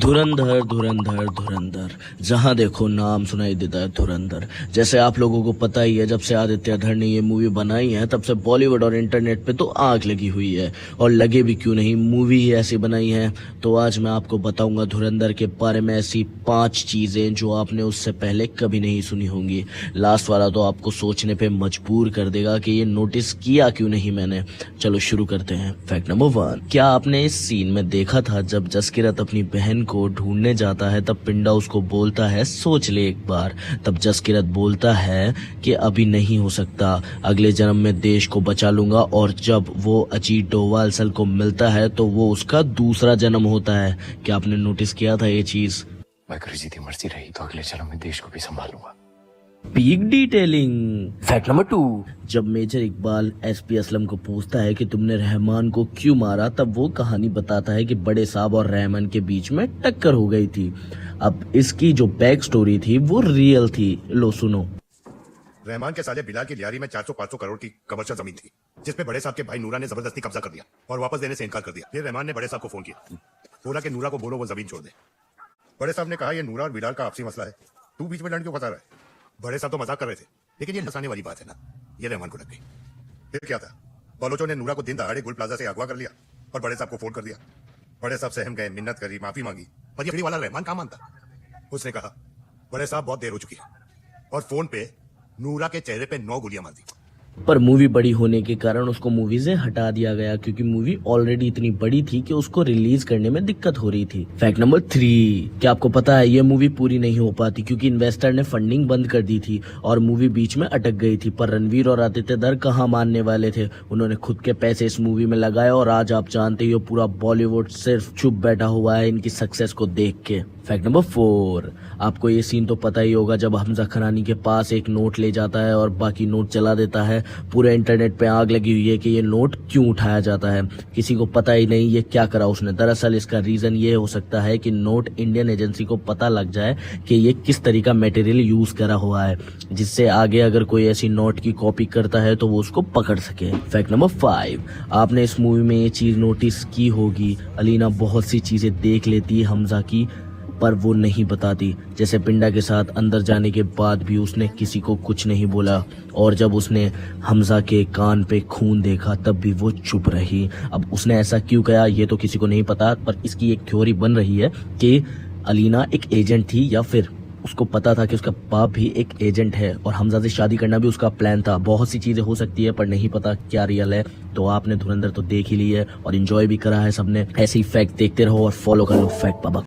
धुरंधर धुरंधर धुरंधर, जहां देखो नाम सुनाई देता है धुरंधर। जैसे आप लोगों को पता ही है, जब से आदित्य धर ने ये मूवी बनाई है तब से बॉलीवुड और इंटरनेट पे तो आग लगी हुई है, और लगे भी क्यों नहीं, मूवी ही ऐसी बनाई है। तो आज मैं आपको बताऊंगा धुरंधर के बारे में ऐसी 5 चीजें जो आपने उससे पहले कभी नहीं सुनी होंगी। लास्ट वाला तो आपको सोचने पे मजबूर कर देगा कि ये नोटिस किया क्यों नहीं मैंने। चलो शुरू करते हैं। फैक्ट नंबर 1, क्या आपने इस सीन में देखा था जब जसकिरत अपनी बहन को ढूंढने जाता है तब पिंडा उसको बोलता है सोच ले एक बार। तब जसकिरत बोलता है कि अभी नहीं हो सकता, अगले जन्म में देश को बचा लूंगा। और जब वो अजीत डोभाल सर को मिलता है तो वो उसका दूसरा जन्म होता है। क्या आपने नोटिस किया था ये चीज? वाहिगुरु जी की मर्जी रही तो अगले जन्म में देश को भी संभालूंगा। Peak detailing. फैक्ट नंबर 2, जब मेजर इकबाल एसपी असलम को पूछता है कि तुमने रहमान को क्यों मारा, तब वो कहानी बताता है कि बड़े साहब और रहमान के बीच में टक्कर हो गई थी। अब इसकी जो बैक स्टोरी थी वो रियल थी, लो सुनो। रहमान के साले बिलाल की लियारी में 400-500 करोड़ की कमर्शियल जमीन थी, जिसपे बड़े साहब के भाई नूरा ने जबरदस्ती कब्जा कर दिया और वापस देने से इनकार कर दिया। फिर रहमान ने बड़े साहब को फोन किया, बोला कि नूरा को बोलो वो जमीन छोड़ दे। बड़े साहब ने कहा ये नूरा और बिलाल का आपसी मसला है, तू बीच में लड़ क्यों फंसा रहा है। बड़े साहब तो मजाक कर रहे थे, लेकिन ये हंसाने वाली बात है ना, ये रहमान को लग गई। फिर क्या था, बलोचों ने नूरा को दिन दहाड़े गुल प्लाजा से अगवा कर लिया और बड़े साहब को फोन कर दिया। बड़े साहब सहम गए, मिन्नत करी, माफी मांगी, पर ये वाला रहमान कहाँ मानता। उसने कहा बड़े साहब बहुत देर हो चुकी है, और फोन पे नूरा के चेहरे पे 9 गोलियां मार दी। पर मूवी बड़ी होने के कारण उसको मूवी से हटा दिया गया, क्योंकि मूवी ऑलरेडी इतनी बड़ी थी कि उसको रिलीज करने में दिक्कत हो रही थी। फैक्ट नंबर 3, क्या आपको पता है ये मूवी पूरी नहीं हो पाती क्योंकि इन्वेस्टर ने फंडिंग बंद कर दी थी और मूवी बीच में अटक गई थी। पर रणवीर और आदित्य धर कहाँ मानने वाले थे, उन्होंने खुद के पैसे इस मूवी में लगाए और आज आप जानते ही हो पूरा बॉलीवुड सिर्फ चुप बैठा हुआ है इनकी सक्सेस को देख के। फैक्ट नंबर 4, आपको ये सीन तो पता ही होगा जब हमजा खरानी के पास एक नोट ले जाता है और बाकी नोट चला देता है। पूरे इंटरनेट पे आग लगी हुई है कि ये नोट क्यों उठाया जाता है, किसी को पता ही नहीं ये क्या करा उसने। दरअसल इसका रीजन ये हो सकता है कि नोट इंडियन एजेंसी को पता लग जाए कि ये किस तरह का मटेरियल यूज करा हुआ है, जिससे आगे अगर कोई ऐसी नोट की कॉपी करता है तो वो उसको पकड़ सके। फैक्ट नंबर 5, आपने इस मूवी में ये चीज नोटिस की होगी, अलीना बहुत सी चीजें देख लेती है हमजा की पर वो नहीं बताती। जैसे पिंडा के साथ अंदर जाने के बाद भी उसने किसी को कुछ नहीं बोला, और जब उसने हमजा के कान पे खून देखा तब भी वो चुप रही। अब उसने ऐसा क्यों किया ये तो किसी को नहीं पता, पर इसकी एक थ्योरी बन रही है कि अलीना एक एजेंट थी, या फिर उसको पता था कि उसका बाप भी एक एजेंट है और हमजा से शादी करना भी उसका प्लान था। बहुत सी चीजें हो सकती है पर नहीं पता क्या रियल है। तो आपने धुरंधर तो देख ही ली है और एंजॉय भी करा है सबने। ऐसे ही फैक्ट देखते रहो और फॉलो कर लो फैक्ट बाबा।